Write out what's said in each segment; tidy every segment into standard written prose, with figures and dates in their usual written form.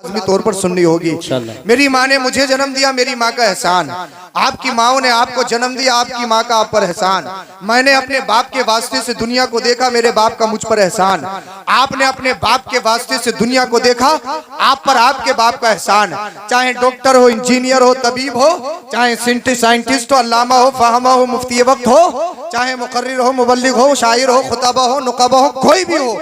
लाज़मी तौर पर सुननी होगी। मेरी माँ ने मुझे जन्म दिया, मेरी माँ का एहसान। आपकी माओ ने आपको जन्म दिया, आपकी माँ का आप पर एहसान। मैंने अपने बाप के वास्ते से दुनिया को देखा, मेरे बाप का मुझ पर एहसान। आपने अपने बाप के वास्ते से दुनिया को देखा, आप पर आपके बाप का एहसान। चाहे डॉक्टर हो, इंजीनियर हो, तबीब हो, चाहे साइंटिस्ट हो, अल्लामा हो, फाहमा हो, मुफ्ती वक्त हो, चाहे मुकर्रिर हो, मुबल्लिग हो, शायर हो, खुताबा हो, नुकाबा हो, कोई भी हो,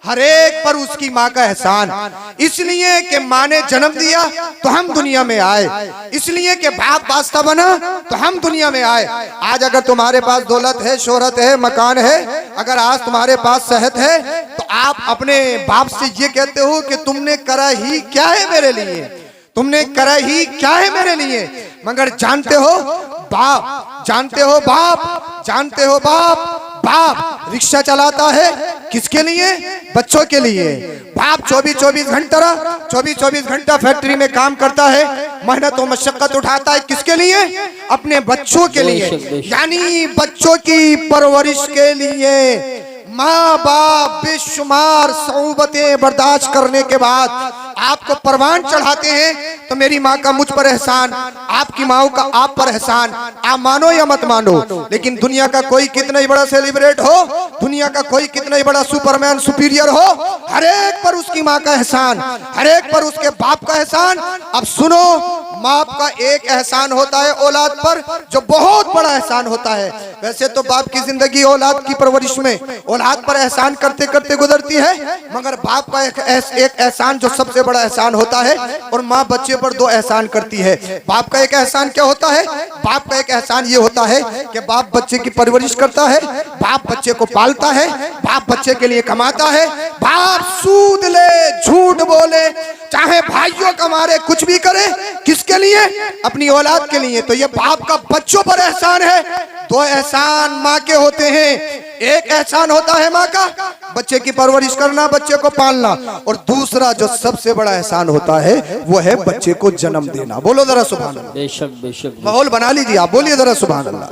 हर एक पर उसकी माँ का एहसान। इसलिए कि माँ ने जन्म दिया तो हम दुनिया में आए, इसलिए कि बाप वास्ता बना तो हम दुनिया में आए। आज अगर तुम्हारे पास दौलत है, शोहरत है, मकान है, अगर आज तुम्हारे पास सेहत है, तो आप अपने बाप से ये कहते हो कि तुमने करा ही क्या है मेरे लिए, तुमने करा ही क्या है मेरे लिए। मगर जानते हो बाप, जानते हो बाप, जानते हो बाप, बाप रिक्शा चलाता है किसके लिए? बच्चों के लिए। बाप 24-24 घंटा फैक्ट्री में काम करता है, मेहनत और मशक्कत उठाता है किसके लिए? अपने बच्चों के लिए, यानी बच्चों की परवरिश के लिए। माँ बाप बेशुमार सऊबतें बर्दाश्त करने के बाद आपको परवान चढ़ाते हैं, तो मेरी माँ का मुझ पर एहसान, आपकी माँ का आप पर एहसान। आप मानो या मत मानो, लेकिन दुनिया का कोई कितना ही बड़ा सेलिब्रेट हो, दुनिया का कोई कितना ही बड़ा सुपरमैन सुपीरियर हो, हर एक पर उसकी माँ का एहसान, हर एक पर उसके बाप का एहसान। अब सुनो, बाप का एक एहसान होता है औलाद पर, जो बहुत बड़ा एहसान होता है। वैसे तो बाप की जिंदगी औलाद की परवरिश में, औलाद पर एहसान करते करते गुजरती है, मगर बाप का एक एहसान जो सबसे बड़ा एहसान होता है, और माँ बच्चे पर दो एहसान करती है। बाप का एक एहसान क्या होता है? बाप का एक एहसान ये होता है कि बाप बच्चे की परवरिश करता है, बाप बच्चे को पालता है, बाप बच्चे के लिए कमाता है। बाप सूद ले, झूठ बोले, चाहे भाइयों का मारे, कुछ भी करे, किसके लिए? अपनी औलाद के लिए। तो ये बाप का बच्चों पर एहसान है। दो एहसान माँ के होते हैं, एक एहसान होता है माँ का बच्चे की परवरिश करना, बच्चे को पालना, और दूसरा जो सबसे बड़ा एहसान होता है वो है बच्चे को जन्म देना। बोलो जरा सुभान अल्लाह। बेशक बेशक माहौल बना लीजिए आप, बोलिए जरा सुभान अल्लाह।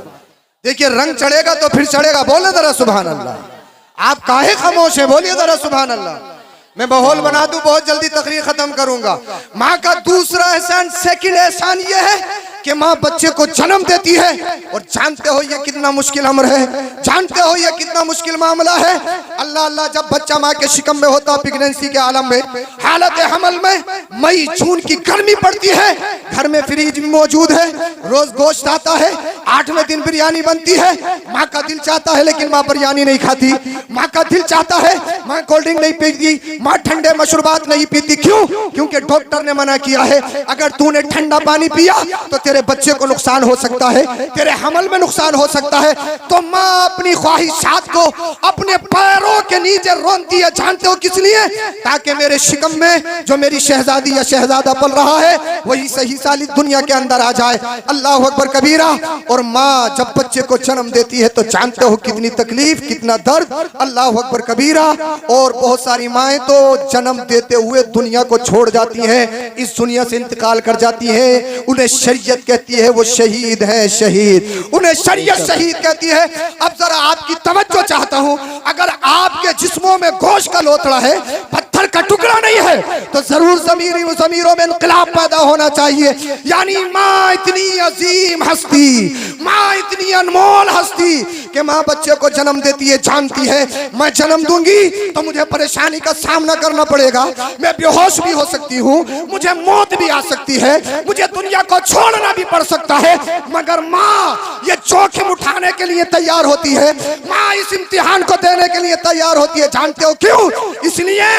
देखिए रंग चढ़ेगा तो फिर चढ़ेगा, बोले जरा सुभान अल्लाह। आप काहे खामोश हैं, बोलिए जरा सुभान अल्लाह। मैं माहौल बना दूं, बहुत जल्दी तकरीर खत्म करूंगा। माँ का दूसरा एहसान, सेकंड एहसान ये है कि माँ बच्चे को जन्म देती है, और जानते हो ये कितना मुश्किल अमर है, जानते हो ये कितना मुश्किल मामला है। अल्लाह अल्लाह, जब बच्चा माँ के शिकम में होता, प्रेगनेंसी के आलम में, हालत हमल में, मई जून की गर्मी पड़ती है, घर में फ्रिज भी मौजूद है, रोज गोश्त आता है, 8वें दिन बिरयानी बनती है। माँ का दिल चाहता है लेकिन माँ बिरयानी नहीं खाती, माँ का दिल चाहता है, माँ कोल्ड ड्रिंक नहीं पीती, माँ ठंडे मशरूबात नहीं पीती। क्यों? क्योंकि डॉक्टर ने मना किया है, अगर तूने ठंडा पानी पिया तो तेरे बच्चे को नुकसान हो सकता है, तेरे हमल में नुकसान हो सकता है। तो माँ अपनी ख्वाहिशात को अपने पैरों के नीचे रोनती है, जानते हो किस लिए? ताकि मेरे शिकम में जो मेरी शहजादी या शहजादा पल रहा है वही सही साली दुनिया के अंदर आ जाए। अल्लाह अकबर कबीरा। और माँ जब बच्चे को जन्म देती है तो जानते हो कितनी तकलीफ, कितना दर्द। अल्लाह अकबर कबीरा। और बहुत सारी माएँ तो जन्म देते हुए दुनिया को छोड़ जाती हैं, इस दुनिया से इंतकाल कर जाती हैं। उन्हें शरीयत कहती है वो शहीद है, शहीद, उन्हें शरीयत शहीद कहती है। अब जरा आपकी तवज्जो चाहता हूँ, अगर आपके जिस्मों में गोश्त का लोथड़ा है, पत्थर का टुकड़ा नहीं है, तो जरूर ज़मीरों में इंक़िलाब पैदा होना चाहिए। यानी माँ इतनी अजीम हस्ती, माँ इतनी अनमोल हस्ती कि माँ बच्चे को जन्म देती है, जानती है मैं जन्म दूंगी तो मुझे परेशानी का सामना करना पड़ेगा, मैं बेहोश भी हो सकती हूँ, मुझे मौत भी आ सकती है, मुझे दुनिया को छोड़ना भी पड़ सकता है, मगर माँ ये जोखिम उठाने के लिए तैयार होती है, माँ इस इम्तिहान को देने के लिए तैयार होती है। जानते हो क्यों? इसलिए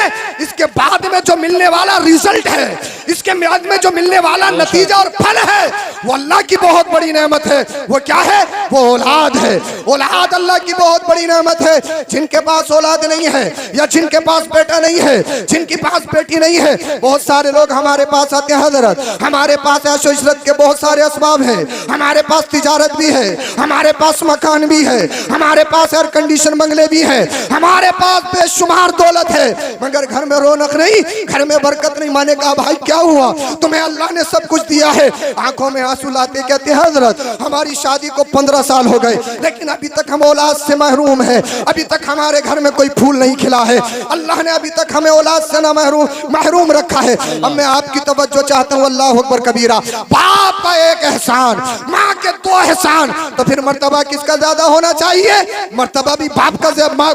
इसके बाद में जो मिलने वाला रिजल्ट है, इसके बाद में जो मिलने वाला नतीजा और फल है, वो अल्लाह की बहुत बड़ी नेमत है। वो क्या है? वो औलाद है। औलाद अल्लाह की बहुत बड़ी नेमत है। जिनके पास औलाद नहीं है, या जिनके पास बेटा नहीं है, जिनके पास बेटी नहीं है, बहुत सारे लोग हमारे पास आते हैं, हजरत हमारे पास ऐशो इशरत के बहुत सारे असबाब हैं, हमारे पास तिजारत भी है, हमारे पास मकान भी है, हमारे पास एयर कंडीशन बंगले भी है, हमारे पास बेशुमार दौलत है, मगर घर में रौनक नहीं, घर में बरकत नहीं। माने कहा भाई क्या क्या हुआ? तुम्हें अल्लाह ने सब कुछ दिया है। आंखों में आंसू लाते कहते हैं हजरत हमारी शादी को 15 साल हो गए, लेकिन अभी तक हम औलाद से महरूम है, अभी तक हमारे घर में कोई फूल नहीं खिला है, अल्लाह ने अभी तक हमें औलाद से ना महरूम रखा है। अब मैं आपकी तवज्जो चाहता हूँ, अल्लाह अकबर कबीरा। बाप का एक एहसान, माँ के 2 एहसान, तो फिर मर्तबा किसका ज्यादा होना चाहिए? मर्तबा भी बाप का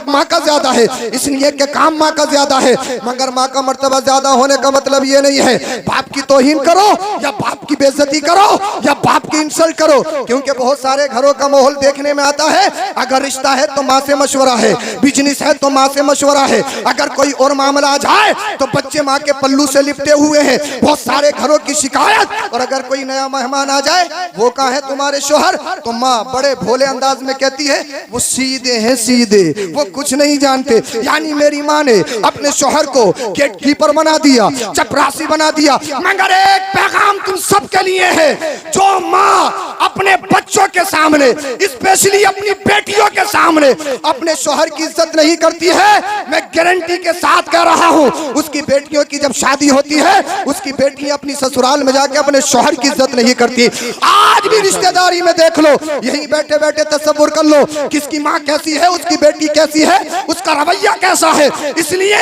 माँ का ज्यादा है, इसलिए कि काम माँ का ज्यादा है। मगर माँ का मर्तबा ज्यादा होने का मतलब ये नहीं है बाप की तौहीन करो या बाप की बेइज्जती करो या बाप की इंसल्ट करो, क्योंकि बहुत सारे घरों का माहौल देखने में आता है, अगर रिश्ता है तो माँ से मशवरा है, बिजनेस है तो माँ से मशवरा है, अगर कोई और मामला आ जाए तो बच्चे माँ के पल्लू से लिपटे हुए हैं। बहुत सारे घरों की शिकायत। और अगर कोई नया मेहमान आ जाए, वो कहाँ है तुम्हारे शोहर, तो माँ बड़े भोले अंदाज में कहती है वो सीधे हैं सीधे, वो कुछ नहीं जानते। यानी मेरी माँ ने अपने शोहर को गेट कीपर बना दिया, चपरासी बना दिया। मगर एक पैगाम तुम सबके लिए है, जो माँ अपने बच्चों के सामने, स्पेशली अपनी बेटियों के सामने अपने शोहर की इज्जत नहीं करती है, मैं गारंटी के साथ कह रहा हूँ, उसकी बेटियों की जब शादी होती है, उसकी बेटी अपनी ससुराल में जाके अपने शोहर की इज्जत नहीं करती। आज भी रिश्तेदारी में देख लो, यही बैठे बैठे तसव्वुर कर लो किसकी माँ कैसी है, उसकी बेटी कैसी है, उसका रवैया कैसा है। इसलिए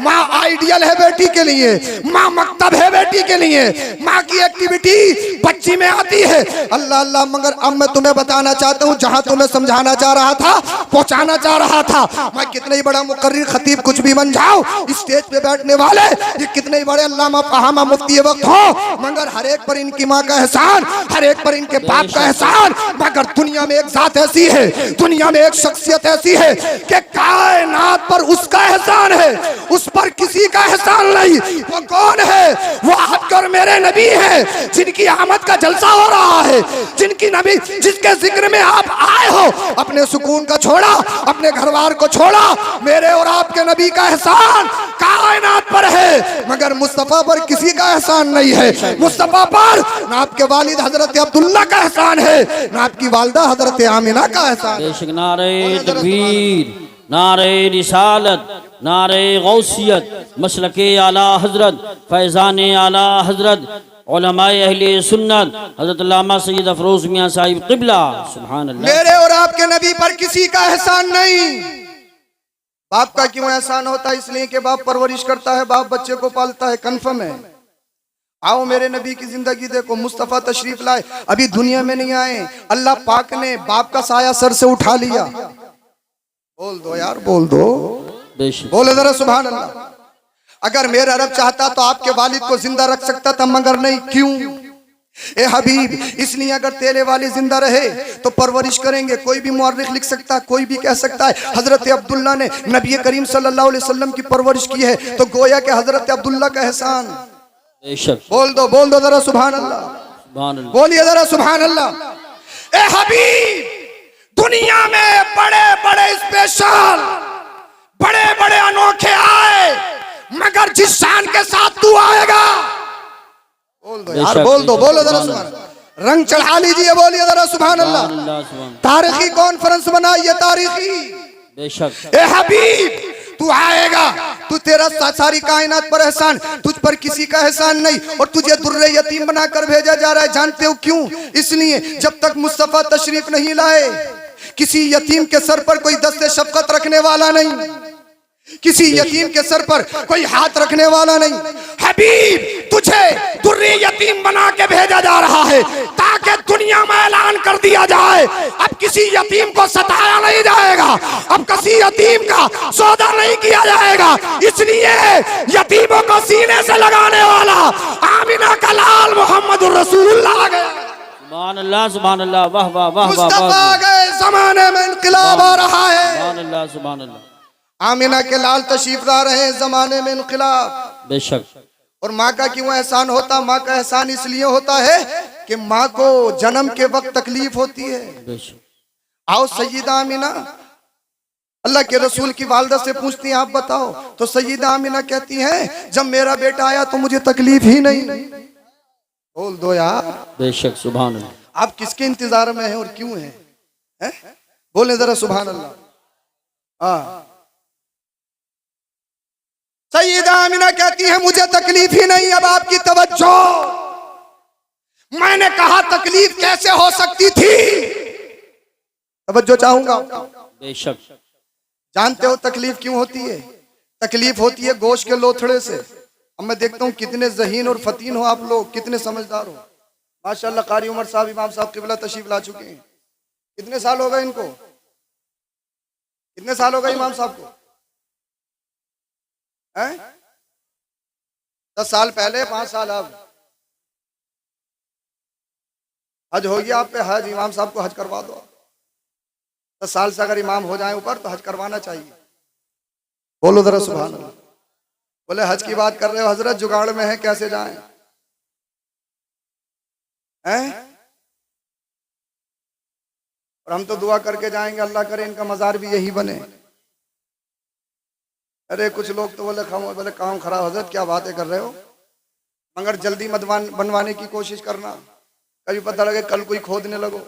माँ आइडियल है बेटी के लिए, माँ मकतब है बेटी के लिए, माँ की एक्टिविटी बच्ची में आती है। अल्लाह अल्लाह। मगर अब मैं तुम्हें बताना चाहता हूँ, जहाँ तुम्हें समझाना चाह रहा था, पहुँचाना चाह रहा था, मैं कितने ही बड़ा मुकर्रिर खतीब कुछ भी बन जाओ, स्टेज पे बैठने वाले ये कितने ही बड़े अल्लामा फहामा मुफ्ती वक्त हो, मगर हर एक पर इनकी माँ का एहसान, हर एक पर इनके बाप का एहसान। मगर दुनिया में एक जात ऐसी है, दुनिया में एक शख्सियत ऐसी है कि कायनात पर उसका एहसान है, उस पर किसी का एहसान नहीं। वो कौन है? वो आपके और मेरे नबी हैं, जिनकी आमद का जलसा हो रहा है, जिनकी नबी, जिसके जिक्र में आप आए हो, अपने सुकून का छोड़ा, अपने घरवार को छोड़ा, मेरे और आपके नबी का एहसान कायनात पर है, मगर मुस्तफा पर किसी का एहसान नहीं है। मुस्तफा पर ना आपके वालिद हजरत अब्दुल्ला का एहसान है, ना आपकी वालिदा हजरत आमिना का एहसान है। नारे तकबीर, नारे रिसालत, नारे गौसियत, मसलके आला हजरत, फैज़ान आला हजरत, उलमाए अहले सुन्नत हजरत अल्लामा सैयद अफरोज मियां साहिब क़िबला। सुभान अल्लाह। मेरे और आपके नबी पर किसी का एहसान नहीं। बाप का क्यों एहसान होता है? इसलिए कि बाप परवरिश करता है, बाप बच्चे को पालता है, कन्फर्म है। आओ मेरे नबी की जिंदगी देखो, मुस्तफा तशरीफ लाए, अभी दुनिया में नहीं आए, अल्लाह पाक ने बाप का साया सर से उठा लिया। बोल दो यार, बोल दो, बोले जरा सुभान अल्लाह। अगर मेरा रब चाहता तो आपके वालिद को जिंदा रख सकता था, मगर नहीं। क्यों? ए हबीब, इसलिए अगर तेरे वाले जिंदा रहे तो परवरिश करेंगे। कोई भी मुअर्रिख लिख सकता है, कोई भी कह सकता है हजरत अब्दुल्ला ने नबी करीम सल्लल्लाहु अलैहि वसल्लम की परवरिश की है, तो गोया के हजरत अब्दुल्ला का एहसान। बोल दो जरा सुभान अल्लाह, बोलिए जरा सुभान अल्लाह। ए हबीब, दुनिया में बड़े बड़े स्पेशल, बड़े बड़े अनोखे आए, मगर जिस शान के साथ तू आएगा, बोल दो यार, बोल दो, बोलो जरा सुभान, रंग चढ़ा लीजिए, बोलिए जरा सुभान अल्लाह। तारीखी कॉन्फ्रेंस बनाइए, तारीखी। बेशक ए हबीब, तू आएगा, तू तेरा सारी कायनात पर एहसान, तुझ पर किसी का एहसान नहीं, और तुझे दुर्रे यतीम बनाकर भेजा जा रहा है। जानते हो क्यों? इसलिए जब तक मुस्तफा तशरीफ नहीं लाए, किसी यतीम के सर पर कोई दस्ते शफकत रखने वाला नहीं, किसी यतीम के सर पर कोई हाथ रखने वाला नहीं। हबीब, तुझे दुर्री यतीम बना के भेजा जा रहा है ताकि दुनिया में ऐलान कर दिया जाए, अब किसी यतीम को सताया नहीं जाएगा, अब किसी यतीम का सौदा नहीं किया जाएगा। इसलिए यतीमों को सीने से लगाने वाला आमिना का लाल मोहम्मद रसूलुल्लाह आ गया। सुभान अल्लाह, सुभान अल्लाह, वाह वाह वाह। मुस्तफा आ गए, जमाने में इनकलाब आ रहा है। सुभान अल्लाह, सुभान अल्लाह। आमिना के लाल तशरीफ ला रहे हैं, जमाने में इनकलाब। बेशक। और माँ का क्यों एहसान होता? माँ का एहसान इसलिए होता है कि माँ को जन्म के वक्त तकलीफ होती है। बेशक। आओ सैयदा आमिना अल्लाह के रसूल की वालदा से पूछती हैं, आप बताओ, तो सैयदा आमिना कहती हैं, जब मेरा बेटा आया तो मुझे तकलीफ ही नहीं। बोल दो यार। बेशक, सुभान अल्लाह। आप किसके इंतजार में हैं और क्यों हैं? है? बोले जरा सुभान अल्लाह। हाँ, सईदा आमिना कहती है मुझे तकलीफ ही नहीं, अब आपकी तवज्जो। मैंने कहा तकलीफ कैसे हो सकती थी? तवज्जो चाहूंगा। बेशक। जानते हो तकलीफ क्यों होती है? तकलीफ होती है गोश्त के लोथड़े से। अब मैं देखता हूँ कितने ज़हीन और फतीन हो आप लोग, कितने समझदार हो माशाअल्लाह। कारी उमर साहब, इमाम साहब किबला तशरीफ ला चुके हैं। कितने साल हो गए इनको? कितने साल हो गए इमाम साहब को? हैं? 10 साल पहले, 5 साल अब। हज हो गया आप पे, हज इमाम साहब को हज करवा दो। 10 साल से अगर इमाम हो जाए ऊपर तो हज करवाना चाहिए। बोलो जरा सुभान अल्लाह। बोले हज की बात कर रहे हो हजरत, जुगाड़ में है, कैसे जाएं? हैं? और हम तो दुआ करके जाएंगे अल्लाह करे इनका मजार भी यही बने। अरे कुछ लोग तो बोले काम खराब हजरत, क्या बातें कर रहे हो? मगर जल्दी मत बनवाने की कोशिश करना, कभी पता लगे कल कोई खोदने लगो।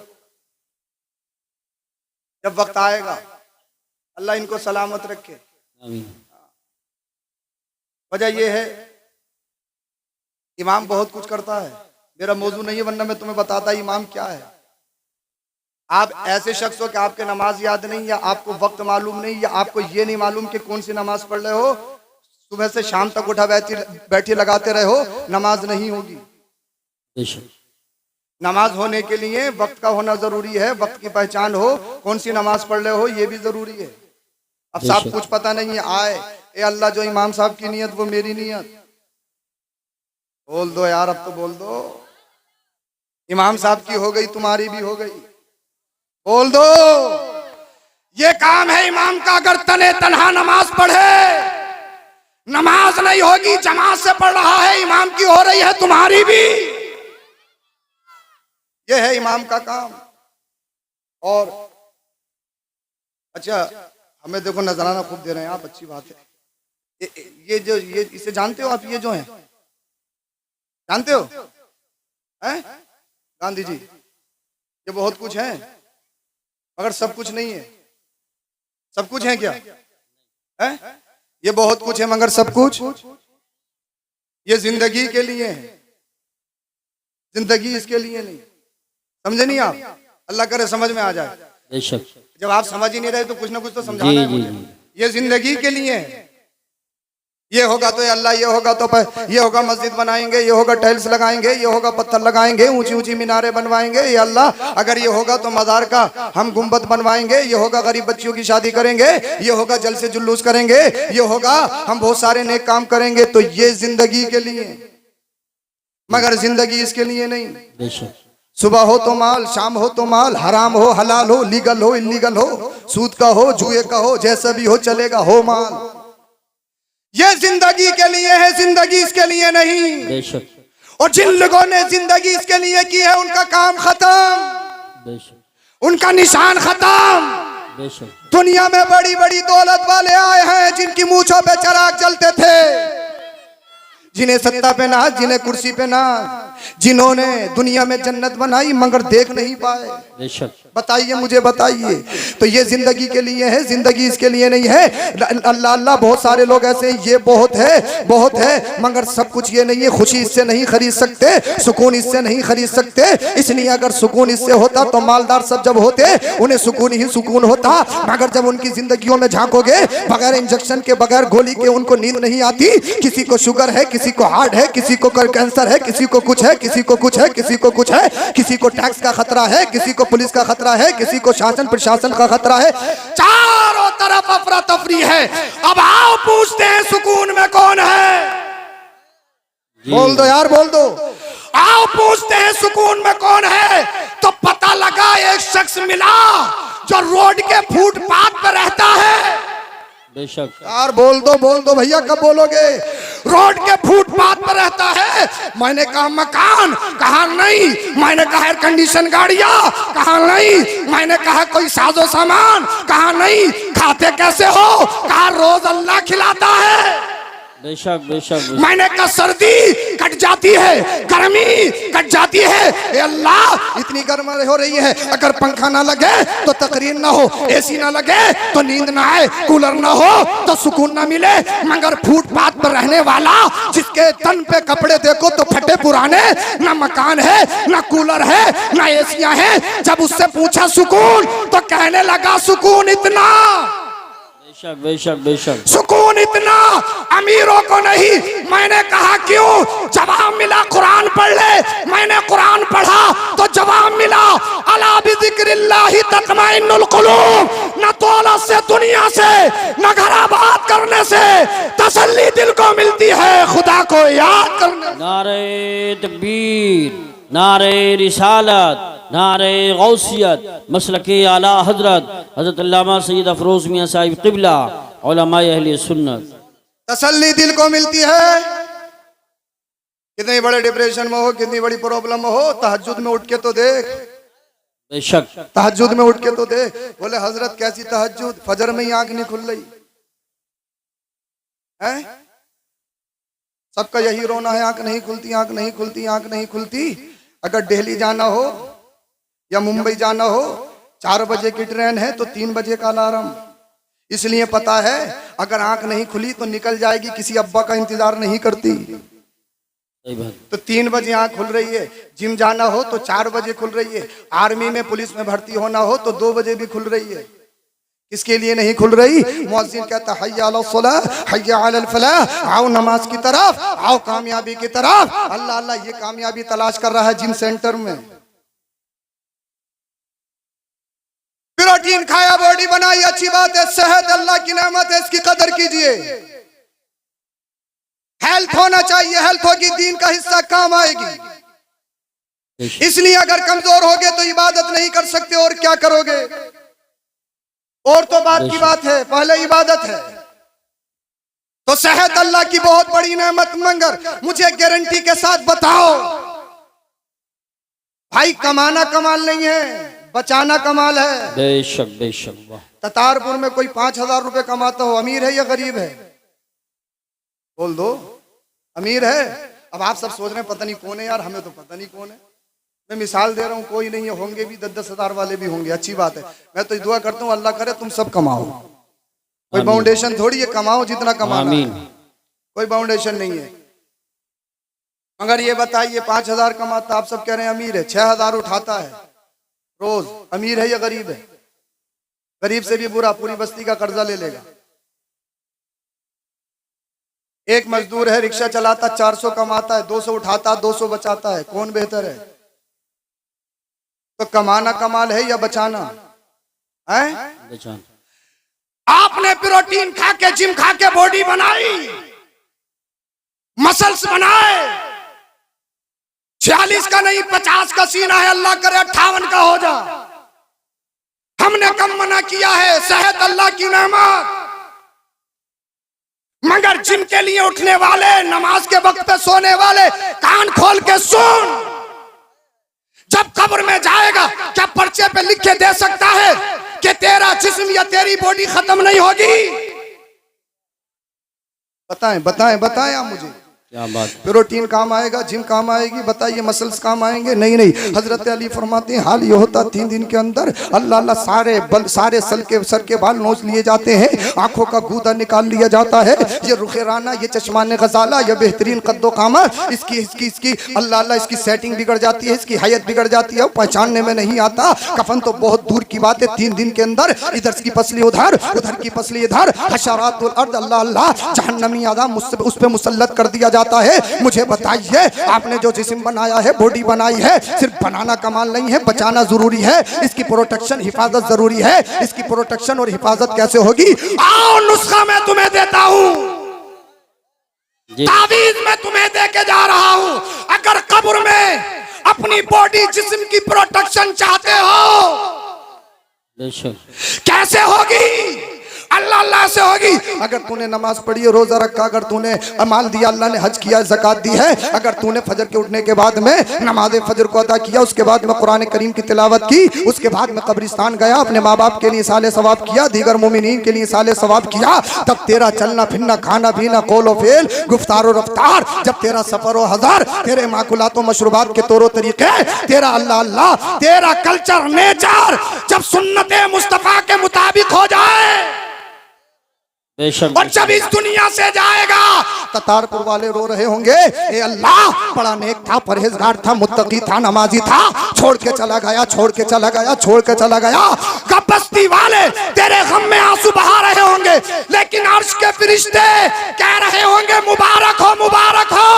जब वक्त आएगा अल्लाह इनको सलामत रखे। वजह यह है इमाम बहुत कुछ करता है। मेरा मौजू नहीं है, वरना मैं तुम्हें बताता इमाम क्या है। आप ऐसे शख्स हो कि आपके नमाज याद नहीं, या आपको वक्त मालूम नहीं, या आपको ये नहीं मालूम कि कौन सी नमाज पढ़ रहे हो। सुबह से शाम तक उठा बैठी लगाते रहे हो, नमाज नहीं होगी। नमाज होने के लिए वक्त का होना जरूरी है, वक्त की पहचान हो, कौन सी नमाज पढ़ रहे हो ये भी जरूरी है। अब साहब कुछ पता नहीं है, आए ए अल्लाह जो इमाम साहब की नियत वो मेरी नियत। बोल दो यार, अब तो बोल दो। इमाम साहब की हो गई, तुम्हारी भी हो गई। बोल दो। ये काम है इमाम का, अगर तने तन्हा नमाज पढ़े, नमाज नहीं होगी, जमात से पढ़ रहा है, इमाम की हो रही है, तुम्हारी भी। ये है इमाम का काम। और अच्छा, हमें देखो नजराना खूब दे रहे हैं आप, अच्छी बात है। ये जो ये इसे जानते हो आप? ये जो है जानते हो हैं? गांधी जी, ये बहुत कुछ है मगर सब कुछ नहीं है। सब कुछ है क्या है? ये बहुत कुछ है मगर सब कुछ ये जिंदगी के लिए है, जिंदगी इसके लिए नहीं। समझे नहीं आप? अल्लाह करे समझ में आ जाए। जब आप समझ ही नहीं रहे तो कुछ ना कुछ तो समझाना है मुझे। ये जिंदगी के लिए है। ये होगा तो अल्लाह, ये होगा तो ये होगा मस्जिद बनाएंगे, ये होगा टाइल्स लगाएंगे, ये होगा पत्थर लगाएंगे, ऊंची ऊंची मीनारे बनवाएंगे, ये अल्लाह। अगर ये होगा तो मजार का हम गुंबद बनवाएंगे, ये होगा गरीब बच्चियों की शादी करेंगे, ये होगा जल से जुलूस करेंगे, ये होगा हम बहुत सारे नेक काम करेंगे। तो ये जिंदगी के लिए, मगर जिंदगी इसके लिए नहीं। सुबह हो तो माल, शाम हो तो माल, हराम हो हलाल हो, लीगल हो इलीगल हो, सूद का हो जुए का हो, जैसा भी हो चलेगा, हो माल। ये जिंदगी के लिए है, जिंदगी इसके लिए नहीं। और जिन लोगों ने जिंदगी इसके लिए की है उनका काम खत्म, उनका निशान खत्म। दुनिया में बड़ी बड़ी दौलत वाले आए हैं जिनकी मूंछों पे चिराग जलते थे, जिन्हें सत्ता पे नाज, जिन्हें कुर्सी पे नाज, जिन्होंने दुनिया में जन्नत बनाई मगर देख नहीं पाए। बताइए मुझे, बताइए। तो ये जिंदगी के लिए है, जिंदगी इसके लिए नहीं है। अल्लाह अल्लाह, बहुत सारे लोग ऐसे हैं, ये बहुत है, बहुत है, मगर सब कुछ ये नहीं है। खुशी इससे नहीं खरीद सकते, सुकून इससे नहीं खरीद सकते। इसलिए अगर सुकून इससे होता तो मालदार सब जब होते उन्हें सुकून ही सुकून होता। मगर जब उनकी जिंदगियों में झांकोगे, बगैर इंजेक्शन के, बगैर गोली के उनको नींद नहीं आती। किसी को शुगर है, किसी को हार्ट है, किसी को कैंसर है, किसी को कुछ है, किसी को कुछ है, किसी को कुछ है, किसी को टैक्स का खतरा है, किसी को पुलिस का खतरा है, किसी को शासन प्रशासन का खतरा है। चारों तरफ अफरा तफरी है। अब आओ पूछते हैं सुकून में कौन है? बोल दो यार, बोल दो। आओ पूछते हैं सुकून में कौन है? तो पता लगा एक शख्स मिला जो रोड के फुटपाथ पर रहता है। बेशक यार बोल दो भैया, कब बोलोगे? रोड के फुटपाथ पर रहता है। मैंने कहा मकान, कहा नहीं। मैंने कहा एयर कंडीशन गाड़ियां, कहा नहीं। मैंने कहा कोई साजो सामान, कहा नहीं। खाते कैसे हो? कहा रोज अल्लाह खिलाता है। बेशक बेशक। मैंने कहा सर्दी कट जाती है, गर्मी कट जाती है। ए अल्लाह इतनी गर्म हो रही है, अगर पंखा ना लगे तो तकरीर ना हो, एसी ना लगे तो नींद ना आए, कूलर ना हो तो सुकून ना मिले। मगर फुटपाथ पर रहने वाला जिसके तन पे कपड़े देखो तो फटे पुराने, ना मकान है ना कूलर है ना एसियां हैं, जब उससे पूछा सुकून तो कहने लगा सुकून इतना, बेशक बेशक बेशक सुकून इतना अमीरों को नहीं। मैंने कहा क्यों? जवाब मिला कुरान पढ़ ले। मैंने कुरान पढ़ा तो जवाब मिला अला बिज़िक्रिल्लाहि तत्मइन्नुल कुलूब। न दौलत से, दुनिया से, न घर आबाद करने से तसल्ली दिल को मिलती है, खुदा को याद करने। नारे तकबीर, नारे रिसालत, नारे गौसियत, मसलके आला हजरत हजरत अल्लामा सैयद अफरोज मियाँ साहिब क़िबला उलमाए अहले सुन्नत। तसल्ली दिल को मिलती है। कितने बड़े डिप्रेशन में हो, कितनी बड़ी प्रॉब्लम हो, तहज्जुद में उठ के तो देख, बेशक तहज्जुद में उठ के तो देख। बोले हजरत कैसी तहज्जुद, फजर में ही आंख नहीं खुल रही है। सबका यही रोना है, आंख नहीं खुलती, आंख नहीं खुलती, आंख नहीं खुलती। अगर दिल्ली जाना हो या मुंबई जाना हो, 4 बजे की ट्रेन है तो 3 बजे का अलार्म। इसलिए पता है अगर आंख नहीं खुली तो निकल जाएगी, किसी अब्बा का इंतजार नहीं करती। सही बात। तो 3 बजे आंख खुल रही है। जिम जाना हो तो 4 बजे खुल रही है। आर्मी में, पुलिस में भर्ती होना हो तो 2 बजे भी खुल रही है। किसके लिए नहीं खुल रही? मुअज्जिन कहता हय्या अलस सलाह हय्या अलल फलाह, आओ नमाज की तरफ, आओ कामयाबी की तरफ। अल्लाह अल्लाह ये कामयाबी तलाश कर रहा है जिम सेंटर में। प्रोटीन खाया, बॉडी बनाई, अच्छी बात है। सेहत अल्लाह की नेमत है, इसकी कदर कीजिए। हेल्थ होना चाहिए, हेल्थ होगी दीन का हिस्सा, काम आएगी। इसलिए अगर कमजोर होगे तो इबादत नहीं कर सकते, और क्या करोगे? और तो बात की बात है, पहले इबादत है। तो सेहत अल्लाह की बहुत बड़ी नेमत। मगर मुझे गारंटी के साथ बताओ भाई, कमाना कमाल नहीं है, बचाना कमाल है। बेशक बेशक। वाह। ततारपुर में कोई 5,000 रुपए कमाता हो, अमीर है या गरीब है? बोल दो, अमीर है। अब आप सब सोच रहे हैं पता नहीं कौन है यार, हमें तो पता नहीं कौन है। मैं मिसाल दे रहा हूँ, कोई नहीं है, होंगे भी 10-10 हजार वाले भी होंगे, अच्छी बात है। मैं तो दुआ करता हूँ अल्लाह करे तुम सब कमाओ। कोई फाउंडेशन थोड़ी है, कमाओ जितना कमाना है, कोई फाउंडेशन नहीं है। मगर ये बताइए 5,000 कमाता, आप सब कह रहे हैं अमीर है, 6,000 उठाता है रोज, अमीर है या गरीब है? गरीब से भी बुरा, पूरी बस्ती का कर्जा ले लेगा। एक मजदूर है, रिक्शा चलाता, 400 कमाता है, 200 उठाता, 200 बचाता है, कौन बेहतर है? तो कमाना कमाल है या बचाना है? बचाना। आपने प्रोटीन खा के, जिम खा के बॉडी बनाई, मसल्स बनाए, 46 का नहीं 50 का सीना है, अल्लाह करे 58 का हो जा। हमने कम मना किया है, सेहत अल्लाह की नेमत। मगर जिम के लिए उठने वाले, नमाज के वक्त पे सोने वाले, कान खोल के सुन। जब कब्र में जाएगा क्या पर्चे पे लिख के दे सकता है कि तेरा जिस्म या तेरी बॉडी खत्म नहीं होगी? बताएं बताएं बताएं आप मुझे। क्या बात। प्रोटीन काम आएगा, जिम काम आएगी, बताइए मसल्स काम आएंगे? नहीं नहीं। हजरत अली फरमाते हैं हाल ये होता 3 दिन के अंदर अल्लाह अल्लाह सारे सर के बाल नोच लिए जाते हैं, आंखों का गूदा निकाल लिया जाता है। ये रुखे राना, ये चश्मान गजाला, ये बेहतरीन कद्दो कामत, इसकी अल्लाह अल्लाह इसकी सेटिंग बिगड़ जाती है, इसकी हैयत बिगड़ जाती है, पहचानने में नहीं आता। कफन तो बहुत दूर की बात है, 3 दिन के अंदर इधर की पसली उधर, उधर की पसली इधर, हशरातुल अर्द अल्लाह अल्लाह जहन्नमी आदम उस पे मुसल्लत कर दिया जाता है। मुझे बताइए आपने जो जिस्म बनाया है, बॉडी बनाई है, सिर्फ बनाना कमाल नहीं है, बचाना जरूरी है। इसकी प्रोटेक्शन, हिफाजत जरूरी है। इसकी प्रोटेक्शन और हिफाजत कैसे होगी? आओ नुस्खा मैं तुम्हें देता हूं, तावीज मैं तुम्हें दे के जा रहा हूं। अगर कब्र में अपनी बॉडी, जिस्म की प्रोटेक्शन चाहते हो, कैसे होगी? अल्लाह अल्लाह से होगी। अगर तूने नमाज पढ़ी है, रोजा रखा, अगर तूने माल दिया, अल्लाह ने हज किया, ज़कात दी है, अगर तूने फजर के उठने के बाद में नमाज फजर को अदा किया, उसके बाद में कुरान करीम की तिलावत की, उसके बाद में कब्रिस्तान गया, अपने माँ बाप के लिए साले सवाब किया, दीगर मोमिनीन के लिए साले सवाब किया, तब तेरा चलना फिरना, खाना पीना, कौलो फेल, गुफ्तारो रफ्तार, जब तेरा सफरो हजार, तेरे माकुलातो मशरूबात के तौर तरीके, तेरा अल्लाह अल्लाह, तेरा कल्चर नेचर जब सुन्नते मुस्तफा के मुताबिक हो जाए बेशक और जब इस दुनिया से जाएगा, ततारपुर वाले रो रहे होंगे, ए अल्लाह बड़ा नेक था, परहेजगार था, मुत्तकी था, नमाजी था, छोड़ के चला गया, छोड़ के चला गया, छोड़ के चला गया। बस्ती वाले तेरे गम में आंसू बहा रहे होंगे, लेकिन अर्श के फरिश्ते कह रहे होंगे मुबारक हो, मुबारक हो।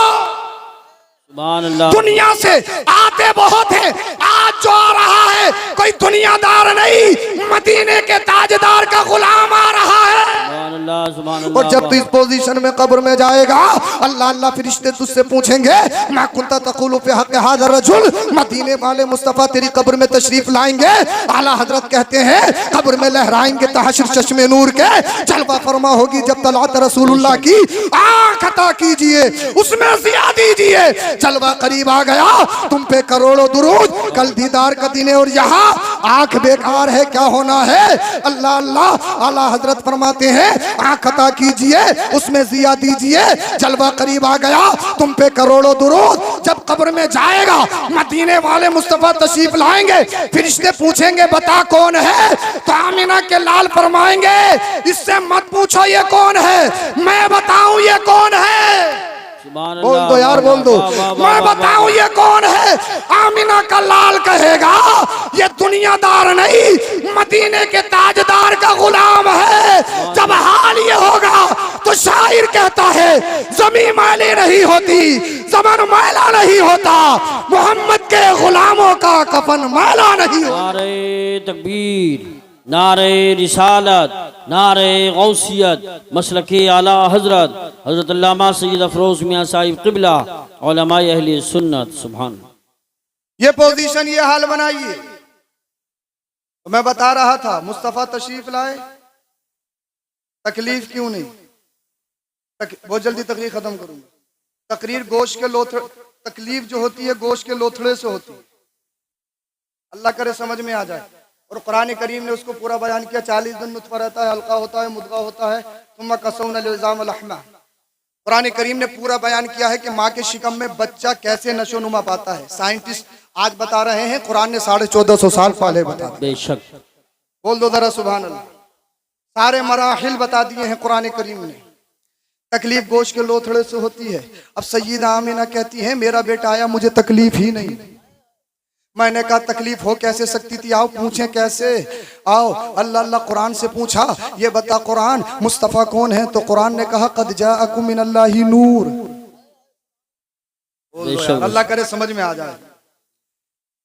सुभान अल्लाह। दुनिया से आते बहुत है, आज जो आ रहा है कोई दुनियादार नहीं, मदीने के ताजदार का गुलाम आ रहा है। सुभान अल्लाह, सुभान अल्लाह। और जब तू इस पोजीशन में कब्र में जाएगा, अल्लाह अल्लाह फरिश्ते तुझसे पूछेंगे, मा कुंता तक़ूलु फी हक़्क़ि हाज़ा रजुल, मदीने वाले मुस्तफ़ा तेरी कब्र में तशरीफ लाएंगे, आला हजरत कहते हैं कब्र में लहराएंगे तहशर चश्मे नूर के, जलवा फरमा होगी जब तलात रसूलुल्लाह की, आँख अता कीजिए, उसमें ज़िया दीजिए, जलवा करीब आ गया, तुम पे करोड़ों दुरूद, कल दीदार का दिन है और यहाँ आँख बेकार है, क्या होना है? अल्लाह अल्लाह। आला हजरत फरमाते हैं आँख अता कीजिए, उसमें ज़िया दीजिए, जलवा करीब आ गया, तुम पे करोड़ों दुरूद। जब कब्र में जाएगा, मदीने वाले मुस्तफा तशरीफ लाएंगे, फरिश्ते पूछेंगे बता कौन है, तो आमिना के लाल फरमाएंगे इससे मत पूछो ये कौन है, मैं बताऊं ये कौन है। बोल दो यार, बोल दो, मैं बताऊं ये कौन है। आमिना का लाल कहेगा ये दुनियादार नहीं, मदीने के ताजदार का गुलाम है। जब हाल ये होगा तो शायर कहता है जमीन मैली नहीं होती, ज़मान मैला नहीं होता, मोहम्मद के गुलामों का कफन मैला नहीं होता। नारे तकबीर, नारे रिसालत, नारे गौसियत, मसलके आला हजरत हजरत अल्लामा सैयद अफरोज मियाँ साहिब क़िबला, उलमाए अहले सुन्नत। सुभान। ये पोजीशन, ये हाल बनाइए। तो मैं बता रहा था मुस्तफ़ा तशरीफ लाए, तकलीफ क्यों नहीं, बहुत जल्दी तकलीफ खत्म करूंगा। तकरीर गोश्त के लोथड़े, तकलीफ जो होती है गोश्त के लोथड़े से होती है, अल्लाह करे समझ में आ जाए। और कुरान करीम ने उसको पूरा बयान किया, 40 दिन नुत्फा रहता है, हल्का होता है, मुद्गा होता है, तुम कसौना लिज़ाम लहमा। कुरान करीम ने पूरा बयान किया है कि माँ के शिकम में बच्चा कैसे नशोनुमा पाता है। साइंटिस्ट आज बता रहे हैं, कुरान ने 1450 साल पहले बता दिया। बेशक। बोल दो जरा सुभान अल्लाह। सारे मराहिल बता दिए हैं कुरान करीम ने। तकलीफ गोश्त के लोथड़े से होती है। अब सैयदा आमिना कहती है मेरा बेटा आया, मुझे तकलीफ ही नहीं। मैंने कहा तकलीफ हो कैसे सकती थी, आओ पूछें कैसे, आओ। अल्लाह अल्लाह कुरान से पूछा, ये बता कुरान मुस्तफ़ा कौन है, तो कुरान ने कहा कद जाअकुम मिनल्लाहि नूर। अल्लाह करे समझ में आ जाए।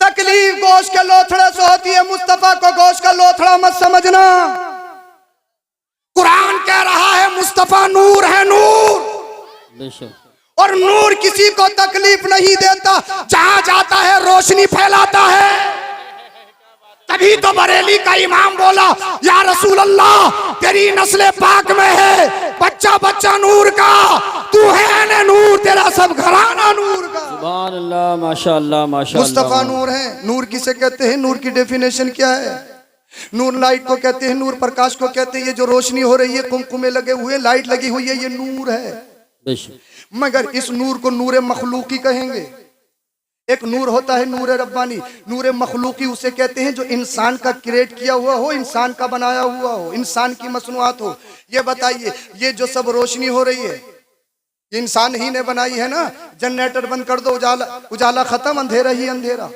तकलीफ गोश्त के लोथड़े से होती है, मुस्तफ़ा को गोश्त का लोथड़ा मत समझना। कुरान कह रहा है मुस्तफ़ा नूर है, नूर। बेशक। और नूर किसी को तकलीफ नहीं देता, जहां जाता है रोशनी फैलाता है। तभी तो बरेली का इमाम बोला या रसूल अल्लाह तेरी नस्ल पाक में है बच्चा बच्चा नूर का, तू है न नूर, तेरा सब घराना नूर का। सुभान अल्लाह, माशाअल्लाह, माशाअल्लाह। मुस्तफा नूर है। नूर किसे कहते हैं, नूर की डेफिनेशन क्या है? नूर लाइट को कहते हैं, नूर प्रकाश को कहते हैं। ये जो रोशनी हो रही है, कुमकुमे लगे हुए, लाइट लगी हुई है, ये नूर है। बेशक। मगर इस नूर को नूर मखलूकी कहेंगे। एक नूर होता है नूर रब्बानी, नूर मखलूकी उसे कहते हैं जो इंसान का क्रिएट किया हुआ हो, इंसान का बनाया हुआ हो, इंसान की मसनूआत हो। ये बताइए, ये जो सब रोशनी हो रही है ये इंसान ही ने बनाई है ना। जनरेटर बंद कर दो, उजाला उजाला खत्म, अंधेरा ही अंधेरा।